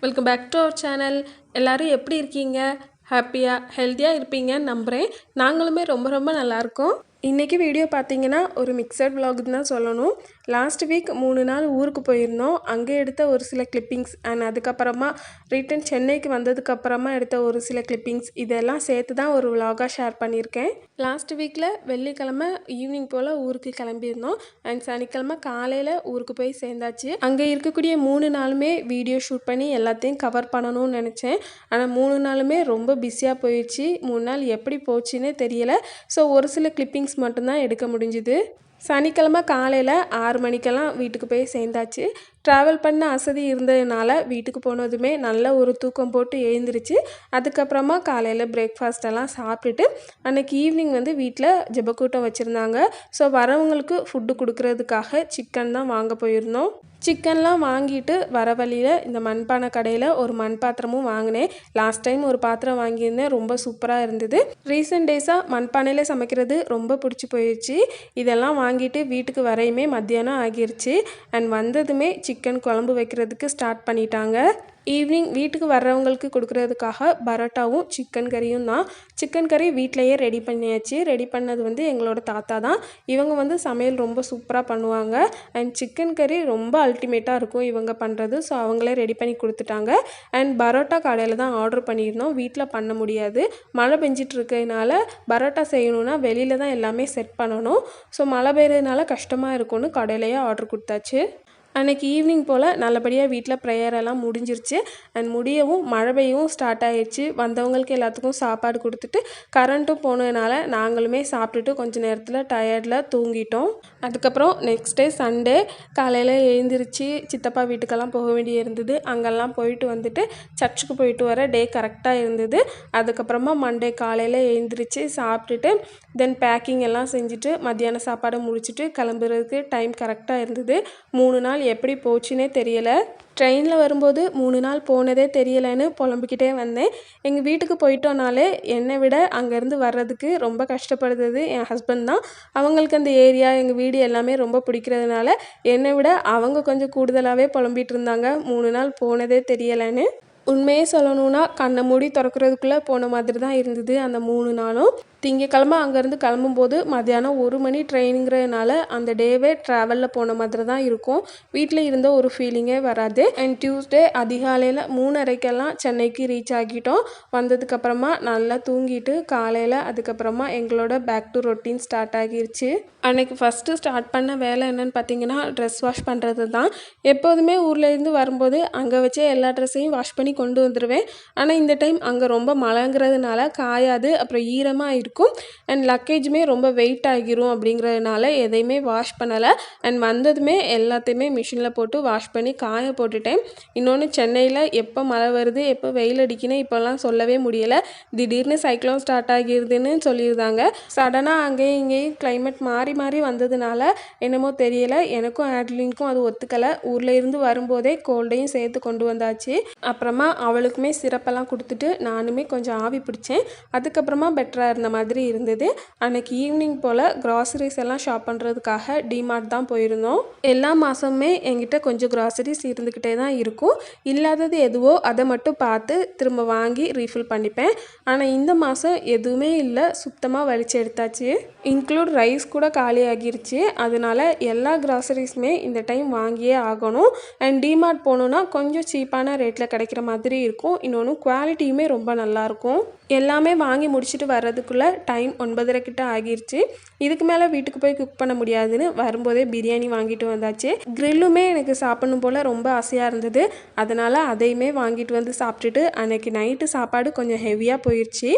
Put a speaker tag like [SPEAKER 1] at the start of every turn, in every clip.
[SPEAKER 1] Welcome back to our channel. எல்லோரும் எப்படி இருக்கீங்க? ஹாப்பியாக ஹெல்த்தியாக இருப்பீங்கன்னு நம்புகிறேன். நாங்களுமே ரொம்ப ரொம்ப நல்லாயிருக்கோம். இன்றைக்கி வீடியோ பார்த்தீங்கன்னா ஒரு மிக்சட் விலாக்னு தான் சொல்லணும். லாஸ்ட் வீக் 3 நாள் ஊருக்கு போயிருந்தோம். அங்கே எடுத்த ஒரு சில கிளிப்பிங்ஸ் அண்ட் அதுக்கப்புறமா ரிட்டன் சென்னைக்கு வந்ததுக்கப்புறமா எடுத்த ஒரு சில கிளிப்பிங்ஸ் இதெல்லாம் சேர்த்து தான் ஒரு விலாகாக ஷேர் பண்ணியிருக்கேன். லாஸ்ட் வீக்கில் வெள்ளிக்கிழமை ஈவினிங் போல் ஊருக்கு கிளம்பியிருந்தோம். அண்ட் சனிக்கிழமை காலையில் ஊருக்கு போய் சேர்ந்தாச்சு. அங்கே இருக்கக்கூடிய 3 நாளுமே வீடியோ ஷூட் பண்ணி எல்லாத்தையும் கவர் பண்ணணும்னு நினச்சேன். ஆனால் 3 நாளுமே ரொம்ப பிஸியாக போயிடுச்சு. 3 நாள் எப்படி போச்சுன்னே தெரியலை. ஸோ ஒரு சில கிளிப்பிங்ஸ் மட்டும்தான் எடுக்க முடிஞ்சுது. சனிக்கிழமை காலையில் 6 மணிக்கெல்லாம் வீட்டுக்கு போய் சேர்ந்தாச்சு. ட்ராவல் பண்ண அசதி இருந்ததுனால வீட்டுக்கு போனதுமே நல்ல ஒரு தூக்கம் போட்டு எழுந்திரிச்சு அதுக்கப்புறமா காலையில் பிரேக்ஃபாஸ்டெல்லாம் சாப்பிட்டுட்டு அன்றைக்கி ஈவினிங் வீட்டில் ஜெபக்கூட்டம் வச்சுருந்தாங்க. ஸோ வரவங்களுக்கு ஃபுட்டு கொடுக்குறதுக்காக சிக்கன் தான் வாங்க போயிருந்தோம். சிக்கன்லாம் வாங்கிட்டு வர வழியில் இந்த மண்பானை கடையில் ஒரு மண் பாத்திரமும் வாங்கினேன். லாஸ்ட் டைம் ஒரு பாத்திரம் வாங்கியிருந்தேன், ரொம்ப சூப்பராக இருந்தது. ரீசெண்ட் டேஸாக மண்பானையில் சமைக்கிறது ரொம்ப பிடிச்சி போயிடுச்சு. இதெல்லாம் வாங்கிட்டு வீட்டுக்கு வரையுமே மத்தியானம் ஆகிருச்சு. அண்ட் வந்ததுமே சிக்கன் குழம்பு வைக்கிறதுக்கு ஸ்டார்ட் பண்ணிட்டாங்க. ஈவினிங் வீட்டுக்கு வர்றவங்களுக்கு கொடுக்குறதுக்காக பரோட்டாவும் சிக்கன் கறியும் தான். சிக்கன் கறி வீட்டிலையே ரெடி பண்ணியாச்சு. ரெடி பண்ணது எங்களோட தாத்தா தான். இவங்க சமையல் ரொம்ப சூப்பராக பண்ணுவாங்க. அண்ட் சிக்கன் கறி ரொம்ப அல்டிமேட்டாக இருக்கும் இவங்க பண்ணுறது. ஸோ அவங்களே ரெடி பண்ணி கொடுத்துட்டாங்க. அண்ட் பரோட்டா கடையில் தான் ஆர்டர் பண்ணியிருந்தோம். வீட்டில் பண்ண முடியாது, மழை பெஞ்சிட்டு இருக்கிறதுனால. பரோட்டா செய்யணுன்னா வெளியில் தான் எல்லாமே செட் பண்ணணும். ஸோ மழை பெய்யறதுனால கஷ்டமாக இருக்கும்னு கடையிலையே ஆர்டர் கொடுத்தாச்சு. அன்றைக்கி ஈவினிங் போல் நல்லபடியாக வீட்டில் ப்ரேயரெல்லாம் முடிஞ்சிருச்சு. அண்ட் முடியவும் மழை பெய்யவும் ஸ்டார்ட் ஆகிடுச்சு. வந்தவங்களுக்கு எல்லாத்துக்கும் சாப்பாடு கொடுத்துட்டு கரண்ட்டும் போனதுனால நாங்களுமே சாப்பிட்டுட்டு கொஞ்சம் நேரத்தில் டயர்டில் தூங்கிட்டோம். அதுக்கப்புறம் நெக்ஸ்ட் டே சண்டே காலையில் எழுந்திரிச்சு சித்தப்பா வீட்டுக்கெல்லாம் போக வேண்டிய இருந்தது. அங்கெல்லாம் போயிட்டு வந்துட்டு சர்ச்சுக்கு போயிட்டு வர டே கரெக்டாக இருந்தது. அதுக்கப்புறமா மண்டே காலையில் எழுந்திரிச்சு சாப்பிட்டுட்டு தென் பேக்கிங் எல்லாம் செஞ்சுட்டு மத்தியான சாப்பாடை முடிச்சுட்டு கிளம்புறதுக்கு டைம் கரெக்டாக இருந்தது. 3 நாள் எப்படி போச்சுன்னே தெரியலை. ட்ரெயினில் வரும்போது 3 நாள் போனதே தெரியலைன்னு புலம்பிக்கிட்டே வந்தேன். எங்கள் வீட்டுக்கு போயிட்டோனாலே என்னை விட அங்கேருந்து வர்றதுக்கு ரொம்ப கஷ்டப்படுறது என் ஹஸ்பண்ட் தான். அவங்களுக்கு அந்த ஏரியா எங்கள் வீடு எல்லாமே ரொம்ப பிடிக்கிறதுனால என்னை விட அவங்க கொஞ்சம் கூடுதலாகவே புலம்பிகிட்டு இருந்தாங்க 3 நாள் போனதே தெரியலைன்னு. உண்மையே சொல்லணுன்னா கண்ணை மூடி திறக்கிறதுக்குள்ளே போன மாதிரி தான் இருந்தது அந்த 3 நாளும். திங்கக்கிழமை அங்கேருந்து கிளம்பும்போது மத்தியானம் 1 மணி ட்ரெயினுங்கிறதுனால அந்த டேவே ட்ராவலில் போன மாதிரி தான் இருக்கும். வீட்டில் இருந்த ஒரு ஃபீலிங்கே வராது. அண்ட் டியூஸ்டே அதிகாலையில் 3:30க்கெல்லாம் சென்னைக்கு ரீச் ஆகிட்டோம். வந்ததுக்கப்புறமா நல்லா தூங்கிட்டு காலையில் அதுக்கப்புறமா எங்களோட பேக் டு ரொட்டீன் ஸ்டார்ட் ஆகிருச்சு. அன்றைக்கி ஃபஸ்ட்டு ஸ்டார்ட் பண்ண வேலை என்னென்னு பார்த்தீங்கன்னா ட்ரெஸ் வாஷ் பண்ணுறது தான். எப்போதுமே ஊர்லேருந்து வரும்போது அங்கே வச்சே எல்லா ட்ரெஸ்ஸையும் வாஷ் பண்ணி கொண்டு வந்துடுவேன். ஆனால் இந்த டைம் அங்கே ரொம்ப மழைங்கிறதுனால காயாது, அப்புறம் ஈரமாக இருக்கும். அண்ட் லக்கேஜுமே ரொம்ப வெயிட் ஆகிரும் அப்படிங்கிறதுனால எதையுமே வாஷ் பண்ணலை. அண்ட் வந்ததுமே எல்லாத்தையுமே மிஷினில் போட்டு வாஷ் பண்ணி காய போட்டுட்டேன். இன்னொன்று சென்னையில் எப்போ மழை வருது எப்போ வெயில் அடிக்குன்னு இப்போல்லாம் சொல்லவே முடியலை. திடீர்னு சைக்ளோன் ஸ்டார்ட் ஆகிருதுன்னு சொல்லியிருந்தாங்க. சடனாக அங்கேயும் இங்கேயும் கிளைமேட் மாறி வந்ததுனால என்னமோ தெரியலை, எனக்கும் ஆட்லினுக்கும் அது ஒத்துக்கலை. ஊரில் இருந்து வரும்போதே கோல்டையும் சேர்த்து கொண்டு வந்தாச்சு. அப்புறமா அவளுக்குமே சிரப்பெல்லாம் கொடுத்துட்டு நானுமே கொஞ்சம் ஆவி பிடிச்சேன். அதுக்கப்புறமா பெட்டராக இருந்த மாதிரி இருந்தது. அன்றைக்கி ஈவினிங் போல் க்ராசரிஸ் எல்லாம் ஷாப் பண்ணுறதுக்காக டிமார்ட் தான் போயிருந்தோம். எல்லா மாதமுமே என்கிட்ட கொஞ்சம் க்ராசரிஸ் இருந்துக்கிட்டே தான் இருக்கும். இல்லாதது எதுவோ அதை மட்டும் பார்த்து திரும்ப வாங்கி ரீஃபில் பண்ணிப்பேன். ஆனால் இந்த மாதம் எதுவுமே இல்லை, சுத்தமாக வலிச்சு எடுத்தாச்சு. இன்க்ளூட் ரைஸ் கூட காலி ஆகிருச்சு. அதனால எல்லா க்ராசரிஸுமே இந்த டைம் வாங்கியே ஆகணும். அண்ட் டிமார்ட் போகணுன்னா கொஞ்சம் சீப்பான ரேட்டில் கிடைக்கிற மாதிரி இருக்கும். இன்னொன்று குவாலிட்டியுமே ரொம்ப நல்லாயிருக்கும். எல்லாமே வாங்கி முடிச்சுட்டு வர்றதுக்குள்ளே டைம் 9:30 கிட்ட ஆகிருச்சு. இதுக்கு மேலே வீட்டுக்கு போய் குக் பண்ண முடியாதுன்னு வரும்போதே பிரியாணி வாங்கிட்டு வந்தாச்சு. க்ரில்லுமே எனக்கு சாப்பிடணும் போல் ரொம்ப ஆசையாக இருந்தது. அதனால் அதையுமே வாங்கிட்டு வந்து சாப்பிட்டுட்டு அன்றைக்கி நைட்டு சாப்பாடு கொஞ்சம் ஹெவியாக போயிடுச்சு.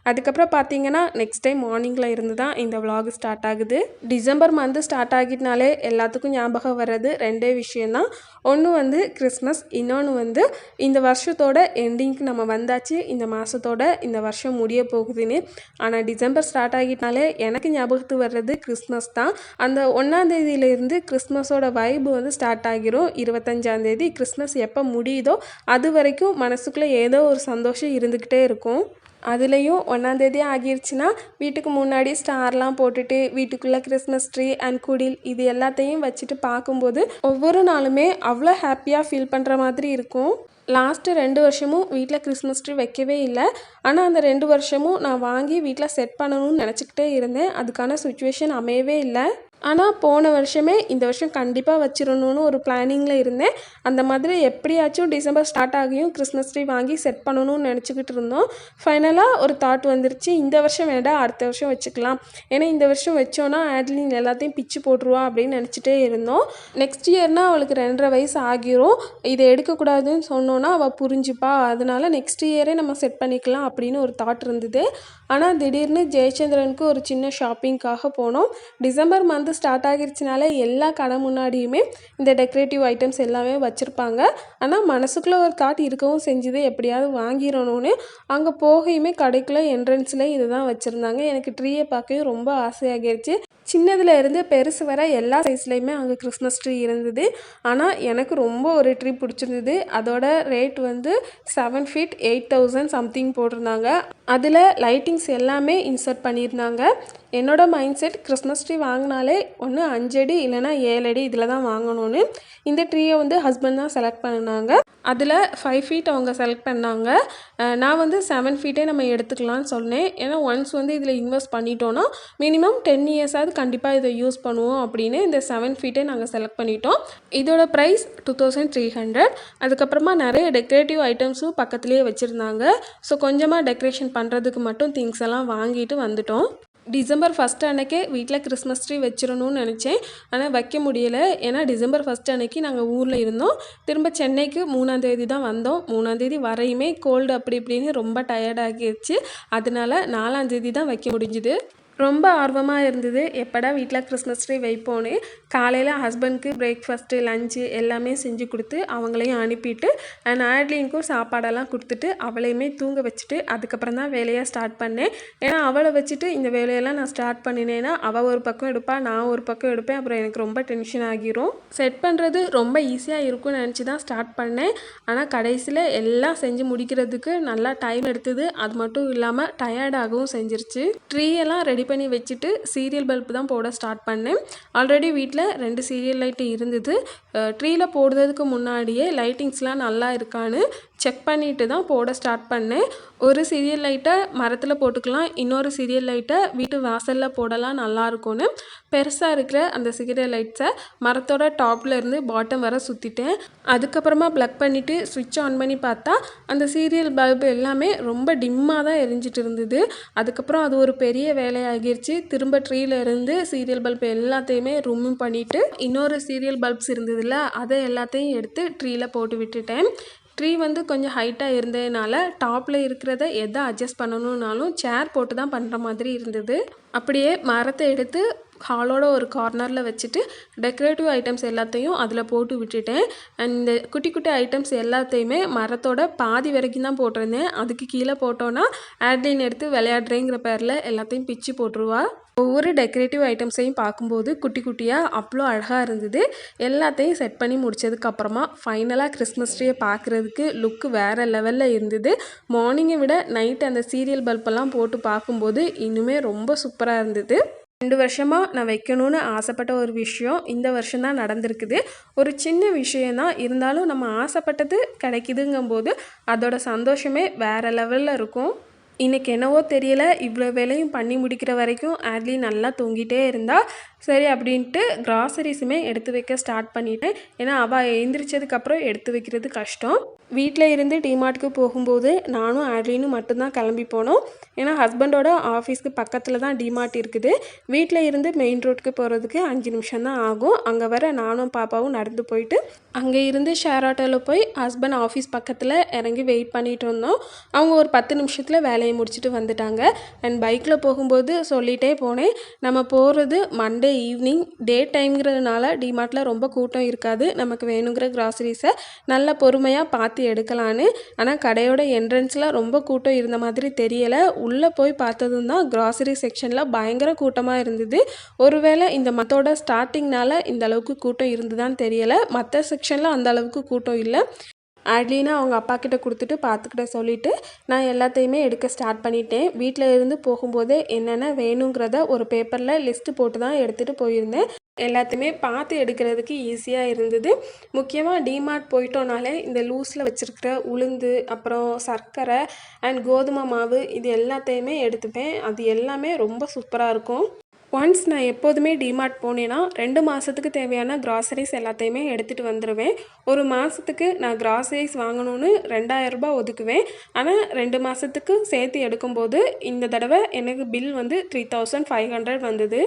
[SPEAKER 1] அதுக்கப்புறம் பார்த்தீங்கன்னா நெக்ஸ்ட் டைம் மார்னிங்கில் இருந்து தான் இந்த விலாக் ஸ்டார்ட் ஆகுது. டிசம்பர் மந்த்து ஸ்டார்ட் ஆகிட்டனாலே எல்லாத்துக்கும் ஞாபகம் வர்றது 2 விஷயந்தான். ஒன்று கிறிஸ்மஸ், இன்னொன்று இந்த வருஷத்தோட எண்டிங்க்கு நம்ம வந்தாச்சு. இந்த மாதத்தோட இந்த வருஷம் முடிய போகுதுன்னு. ஆனால் டிசம்பர் ஸ்டார்ட் ஆகிட்டனாலே எனக்கு ஞாபகத்துக்கு வர்றது கிறிஸ்மஸ் தான். அந்த 1ஆம் தேதியிலேருந்து கிறிஸ்மஸோட வைப் ஸ்டார்ட் ஆகிரும். 25ஆம் தேதி கிறிஸ்மஸ் எப்போ முடியுதோ அது வரைக்கும் மனசுக்குள்ளே ஏதோ ஒரு சந்தோஷம் இருந்துக்கிட்டே இருக்கும். அதுலேயும் 1ஆம் தேதி ஆகிருச்சுன்னா வீட்டுக்கு முன்னாடி ஸ்டார்லாம் போட்டுட்டு வீட்டுக்குள்ளே கிறிஸ்மஸ் ட்ரீ அண்ட் குடில் இது எல்லாத்தையும் வச்சுட்டு பார்க்கும்போது ஒவ்வொரு நாளுமே அவ்வளோ ஹாப்பியாக ஃபீல் பண்ணுற மாதிரி இருக்கும். லாஸ்ட்டு 2 வருஷமும் வீட்டில் கிறிஸ்மஸ் ட்ரீ வைக்கவே இல்லை. ஆனால் அந்த 2 வருஷமும் நான் வாங்கி வீட்டில் செட் பண்ணணும்னு நினச்சிக்கிட்டே இருந்தேன். அதுக்கான சுச்சுவேஷன் அமையவே இல்லை. ஆனால் போன வருஷமே இந்த வருஷம் கண்டிப்பாக வச்சிடணும்னு ஒரு பிளானிங்கில் இருந்தேன். அந்த மாதிரி எப்படியாச்சும் டிசம்பர் ஸ்டார்ட் ஆகியும் கிறிஸ்மஸ் ட்ரீ வாங்கி செட் பண்ணணும்னு நினச்சிக்கிட்டு இருந்தோம். ஃபைனலாக ஒரு தாட் வந்துருச்சு, இந்த வருஷம் வேண்டாம் அடுத்த வருஷம் வச்சுக்கலாம். ஏன்னா இந்த வருஷம் வச்சோன்னா ஆட்லின் எல்லாத்தையும் பிச்சு போட்டுருவா அப்படின்னு நினச்சிட்டே இருந்தோம். நெக்ஸ்ட் இயர்னால் அவளுக்கு 2.5 வயசு ஆகிரும். இதை எடுக்கக்கூடாதுன்னு சொன்னோன்னா அவள் புரிஞ்சுப்பா. அதனால நெக்ஸ்ட் இயரே நம்ம செட் பண்ணிக்கலாம் அப்படின்னு ஒரு தாட் இருந்தது. ஆனால் திடீர்னு ஜெயச்சந்திரனுக்கு ஒரு சின்ன ஷாப்பிங்காக போனோம். டிசம்பர் மந்த் ஸ்டார்ட் ஆகிருச்சுனால எல்லா கடை முன்னாடியுமே இந்த டெக்கரேட்டிவ் ஐட்டம்ஸ் எல்லாமே வச்சுருப்பாங்க. ஆனால் மனசுக்குள்ளே ஒரு தாட் இருக்கவும் செஞ்சுது, எப்படியாவது வாங்கிடணும்னு. அங்கே போகையுமே கடைக்குள்ளே என்ட்ரன்ஸில் இதுதான் வச்சுருந்தாங்க. எனக்கு ட்ரீயை பார்க்கவே ரொம்ப ஆசையாகிருச்சு. சின்னதில் இருந்து பெருசு வர எல்லா சைஸ்லேயுமே அங்கே கிறிஸ்மஸ் ட்ரீ இருந்தது. ஆனால் எனக்கு ரொம்ப ஒரு ட்ரீ பிடிச்சிருந்தது. அதோட ரேட் வந்து 7 feet 8,000 சம்திங் போட்டிருந்தாங்க. அதில் லைட்டிங்ஸ் எல்லாமே இன்சர்ட் பண்ணியிருந்தாங்க. என்னோடய மைண்ட் செட் கிறிஸ்மஸ் ட்ரீ வாங்கினாலே ஒன்று 5 அடி இல்லைனா 7 அடி இதில் தான் வாங்கணும்னு. இந்த ட்ரீயை வந்து ஹஸ்பண்ட் தான் செலக்ட் பண்ணினாங்க. அதில் 5 feet அவங்க செலக்ட் பண்ணாங்க. நான் வந்து 7 feet நம்ம எடுத்துக்கலாம்னு சொன்னேன். ஏன்னா ஒன்ஸ் வந்து இதில் இன்வெஸ்ட் பண்ணிட்டோன்னா மினிமம் 10 years கண்டிப்பாக இதை யூஸ் பண்ணுவோம் அப்படின்னு இந்த 7 feet நாங்கள் செலக்ட் பண்ணிட்டோம். இதோட ப்ரைஸ் 2300. அதுக்கப்புறமா நிறைய டெக்கரேட்டிவ் ஐட்டம்ஸும் பக்கத்துலேயே வச்சுருந்தாங்க. ஸோ கொஞ்சமாக டெக்கரேஷன் பண்ணுறதுக்கு மட்டும் திங்ஸ் எல்லாம் வாங்கிட்டு வந்துட்டோம். டிசம்பர் 1 அன்னைக்கே வீட்டில் கிறிஸ்மஸ் ட்ரீ வச்சிடணும்னு நினச்சேன். ஆனால் வைக்க முடியலை. ஏன்னா டிசம்பர் 1 அன்னைக்கு நாங்கள் ஊரில் இருந்தோம். திரும்ப சென்னைக்கு 3ஆம் தேதி தான் வந்தோம். 3ஆம் தேதி வரையுமே கோல்டு அப்படி இப்படின்னு ரொம்ப டயர்டாகிடுச்சு. அதனால 4ஆம் தேதி தான் வைக்க முடிஞ்சுது. ரொம்ப ஆர்வமாக இருந்தது, எப்படா வீட்டில் கிறிஸ்மஸ் ட்ரீ வைப்போன்னு. காலையில் ஹஸ்பண்ட்க்கு பிரேக்ஃபாஸ்ட்டு லஞ்சு எல்லாமே செஞ்சு கொடுத்து அவங்களையும் அனுப்பிட்டு ஆட்லினுக்கும் சாப்பாடெல்லாம் கொடுத்துட்டு அவளையுமே தூங்க வச்சுட்டு அதுக்கப்புறம் தான் வேலையை ஸ்டார்ட் பண்ணேன். ஏன்னா அவளை வச்சுட்டு இந்த வேலையெல்லாம் நான் ஸ்டார்ட் பண்ணினேன்னா அவள் ஒரு பக்கம் எடுப்பாள், நான் ஒரு பக்கம் எடுப்பேன். அப்புறம் எனக்கு ரொம்ப டென்ஷன் ஆகிரும். செட் பண்ணுறது ரொம்ப ஈஸியாக இருக்கும்னு நினச்சி தான் ஸ்டார்ட் பண்ணேன். ஆனால் கடைசியில் எல்லாம் செஞ்சு முடிக்கிறதுக்கு நல்லா டைம் எடுத்தது. அது மட்டும் இல்லாமல் டயர்டாகவும் செஞ்சிருச்சு. ட்ரீயெல்லாம் ரெடி பண்ணி வச்சுட்டு சீரியல் பல்ப் தான் போட ஸ்டார்ட் பண்ணேன். ஆல்ரெடி வீட்டில் 2 சீரியல் லைட்டு இருந்தது. ட்ரீயில் போடுறதுக்கு முன்னாடியே லைட்டிங்ஸ்லாம் நல்லா இருக்கான்னு செக் பண்ணிட்டு தான் போட ஸ்டார்ட் பண்ணேன். ஒரு சீரியல் லைட்டை மரத்தில் போட்டுக்கலாம், இன்னொரு சீரியல் லைட்டை வீட்டு வாசலில் போடலாம் நல்லாயிருக்கும்னு பெருசாக இருக்கிற அந்த சீரியல் லைட்ஸை மரத்தோட டாப்பில் இருந்து பாட்டம் வர சுற்றிட்டேன். அதுக்கப்புறமா ப்ளக் பண்ணிவிட்டு ஸ்விட்ச் ஆன் பண்ணி பார்த்தா அந்த சீரியல் பல்ப் எல்லாமே ரொம்ப டிம்மாக தான் எரிஞ்சிட்டு இருந்தது. அதுக்கப்புறம் அது ஒரு பெரிய வேலையாகிருச்சு. திரும்ப ட்ரீல இருந்து சீரியல் பல்ப் எல்லாத்தையுமே ரிமூவ் பண்ணிவிட்டு இன்னொரு சீரியல் பல்ப்ஸ் இருந்ததில்ல அதை எல்லாத்தையும் எடுத்து ட்ரீயில் போட்டு விட்டுட்டேன். ட்ரீ வந்து கொஞ்சம் ஹைட்டாக இருந்ததுனால டாப்பில் இருக்கிறத எதை அட்ஜஸ்ட் பண்ணணுன்னாலும் சேர் போட்டு தான் பண்ணுற மாதிரி இருந்தது. அப்படியே மரத்தை எடுத்து ஹாலோட ஒரு கார்னரில் வச்சுட்டு டெக்கரேட்டிவ் ஐட்டம்ஸ் எல்லாத்தையும் அதில் போட்டு விட்டுட்டேன். அண்ட் இந்த குட்டி குட்டி ஐட்டம்ஸ் எல்லாத்தையுமே மரத்தோட பாதி வரைக்கும் தான் போட்டிருந்தேன். அதுக்கு கீழே போட்டோன்னா ஆட்லின் எடுத்து விளையாடுறேங்கிற பேரில் எல்லாத்தையும் பிச்சு போட்டுருவா. ஒவ்வொரு டெக்கரேட்டிவ் ஐட்டம்ஸையும் பார்க்கும்போது குட்டி குட்டியாக அவ்வளோ அழகாக இருந்தது. எல்லாத்தையும் செட் பண்ணி முடித்ததுக்கப்புறமா ஃபைனலாக கிறிஸ்மஸ் ட்ரீயை பார்க்குறதுக்கு லுக்கு வேறு லெவலில் இருந்தது. மார்னிங்கை விட நைட் அந்த சீரியல் பல்பெல்லாம் போட்டு பார்க்கும்போது இன்னுமே ரொம்ப சூப்பராக இருந்தது. 2 வருஷமாக நான் வைக்கணும்னு ஆசைப்பட்ட ஒரு விஷயம் இந்த வருஷம்தான் நடந்திருக்குது. ஒரு சின்ன விஷயந்தான், இருந்தாலும் நம்ம ஆசைப்பட்டது கிடைக்குதுங்கும்போது அதோட சந்தோஷமே வேறு லெவலில் இருக்கும். இன்றைக்கி என்னவோ தெரியல, இவ்வளோ வேலையும் பண்ணி முடிக்கிற வரைக்கும் ஆட்லின் நல்லா தூங்கிட்டே இருந்தா. சரி அப்படின்ட்டு கிராசரிஸுமே எடுத்து வைக்க ஸ்டார்ட் பண்ணிட்டேன். ஏன்னா அவள் எழுந்திரிச்சதுக்கப்புறம் எடுத்து வைக்கிறது கஷ்டம். வீட்டில் இருந்து டிமார்ட்டுக்கு போகும்போது நானும் ஆட்லினும் மட்டும்தான் கிளம்பி போனோம். ஏன்னா ஹஸ்பண்டோட ஆஃபீஸ்க்கு பக்கத்தில் தான் டிமார்ட் இருக்குது. வீட்டில் இருந்து மெயின் ரோட்டுக்கு போகிறதுக்கு 5 நிமிஷம் தான் ஆகும். அங்கே வர நானும் பாப்பாவும் நடந்து போயிட்டு அங்கே இருந்து ஷேர் ஆட்டோவில் போய் ஹஸ்பண்ட் ஆஃபீஸ் பக்கத்தில் இறங்கி வெயிட் பண்ணிகிட்டு இருந்தோம். அவங்க ஒரு 10 நிமிஷத்தில் வேலையை முடிச்சுட்டு வந்துட்டாங்க. அண்ட் பைக்கில் போகும்போது சொல்லிகிட்டே போனேன், நம்ம போகிறது மண்டே ஈவினிங் டே டைம்ங்கிறதுனால டிமார்ட்டில் ரொம்ப கூட்டம் இருக்காது, நமக்கு வேணுங்கிற கிராசரிஸை நல்ல பொறுமையாக பார்த்து எடுக்கலான்னு. ஆனால் கடையோட என்ட்ரன்ஸில் ரொம்ப கூட்டம் இருந்த மாதிரி தெரியலை. உள்ளே போய் பார்த்ததும் தான் கிராசரி செக்ஷனில் பயங்கர கூட்டமாக இருந்தது. ஒருவேளை இந்த மத்தோட ஸ்டார்டிங்னால இந்த அளவுக்கு கூட்டம் இருந்துதான் தெரியலை. மற்ற செக்ஷனில் அந்த அளவுக்கு கூட்டம் இல்லை. ஆட்லினா அவங்க அப்பா கிட்ட கொடுத்துட்டு பார்த்துக்கிட்ட சொல்லிவிட்டு நான் எல்லாத்தையுமே எடுக்க ஸ்டார்ட் பண்ணிட்டேன். வீட்டில் இருந்து போகும்போதே என்னென்ன வேணுங்கிறத ஒரு பேப்பரில் லிஸ்ட்டு போட்டு தான் எடுத்துகிட்டு போயிருந்தேன். எல்லாத்தையுமே பார்த்து எடுக்கிறதுக்கு ஈஸியாக இருந்தது. முக்கியமாக டிமார்ட் போயிட்டோனாலே இந்த லூஸில் வச்சுருக்கிற உளுந்து, அப்புறம் சர்க்கரை அண்ட் கோதுமை மாவு இது எல்லாத்தையுமே எடுத்துப்பேன். அது எல்லாமே ரொம்ப சூப்பராக இருக்கும். ஒன்ஸ் நான் எப்போதுமே டிமார்ட் போனேன்னா 2 மாதத்துக்கு தேவையான கிராசரிஸ் எல்லாத்தையுமே எடுத்துகிட்டு வந்துடுவேன். ஒரு மாதத்துக்கு நான் கிராசரிஸ் வாங்கணும்னு 2000 ரூபாய் ஒதுக்குவேன். ஆனால் 2 மாதத்துக்கு சேர்த்து எடுக்கும்போது இந்த தடவை எனக்கு பில் வந்து 3500 வந்தது.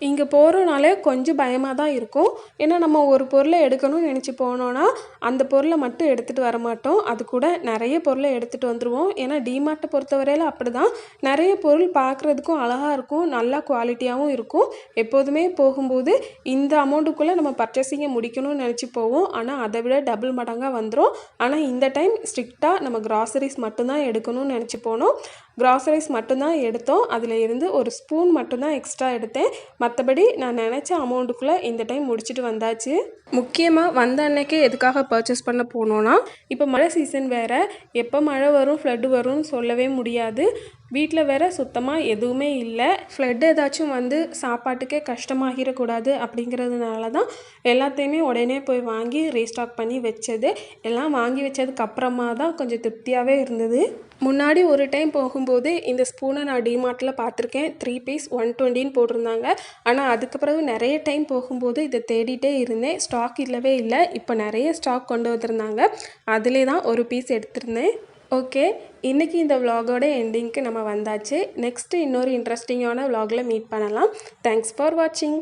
[SPEAKER 1] இங்கே போகிறோனாலே கொஞ்சம் பயமாக தான் இருக்கும். ஏன்னா நம்ம ஒரு பொருளை எடுக்கணும்னு நினச்சி போனோன்னா அந்த பொருளை மட்டும் எடுத்துகிட்டு வர மாட்டோம். அது கூட நிறைய பொருளை எடுத்துகிட்டு வந்துடுவோம். ஏன்னா டிமார்ட்டை பொறுத்தவரையில் அப்படி தான். நிறைய பொருள் பார்க்குறதுக்கும் அழகாக இருக்கும், நல்லா குவாலிட்டியாகவும் இருக்கும். எப்போதுமே போகும்போது இந்த அமௌண்ட்டுக்குள்ளே நம்ம பர்ச்சேசிங்கை முடிக்கணும்னு நினச்சி போவோம். ஆனால் அதை விட டபுள் மடங்காக வந்துடும். ஆனால் இந்த டைம் ஸ்ட்ரிக்டாக நம்ம கிராசரிஸ் மட்டும்தான் எடுக்கணும்னு நினச்சி போனோம். கிராசரிஸ் மட்டும்தான் எடுத்தோம். அதில் இருந்து ஒரு ஸ்பூன் மட்டும்தான் எக்ஸ்ட்ரா எடுத்தேன். மற்றபடி நான் நினச்ச அமௌண்ட்டுக்குள்ளே இந்த டைம் முடிச்சுட்டு வந்தாச்சு. முக்கியமாக வந்த அன்னைக்கே எதுக்காக பர்ச்சேஸ் பண்ண போனோன்னா, இப்போ மழை சீசன் வேறு, எப்போ மழை வரும் ஃப்ளட்டு வரும்னு சொல்லவே முடியாது. வீட்டில் வேறு சுத்தமாக எதுவுமே இல்லை. ஃப்ளட் ஏதாச்சும் வந்து சாப்பாட்டுக்கே கஷ்டமாகிடக்கூடாது அப்படிங்கிறதுனால தான் எல்லாத்தையுமே உடனே போய் வாங்கி ரீஸ்டாக் பண்ணி வச்சது. எல்லாம் வாங்கி வச்சதுக்கு அப்புறமா தான் கொஞ்சம் திருப்தியாகவே இருந்தது. முன்னாடி ஒரு டைம் போகும்போது இந்த ஸ்பூனை நான் டிமார்ட்டில் பார்த்துருக்கேன். 3 பீஸ் 120ன்னு போட்டிருந்தாங்க. ஆனால் அதுக்கு பிறகு நிறைய டைம் போகும்போது இதை தேடிட்டே இருந்தேன். ஸ்டாக் இல்லவே இல்லை. இப்போ நிறைய ஸ்டாக் கொண்டு வந்திருந்தாங்க. அதிலே தான் ஒரு பீஸ் எடுத்திருந்தேன். ஓகே, இன்றைக்கி இந்த விலாகோட எண்டிங்க்கு நம்ம வந்தாச்சு. நெக்ஸ்ட்டு இன்னொரு இன்ட்ரெஸ்டிங்கான விலாகில் மீட் பண்ணலாம். தேங்க்ஸ் ஃபார் வாட்சிங்.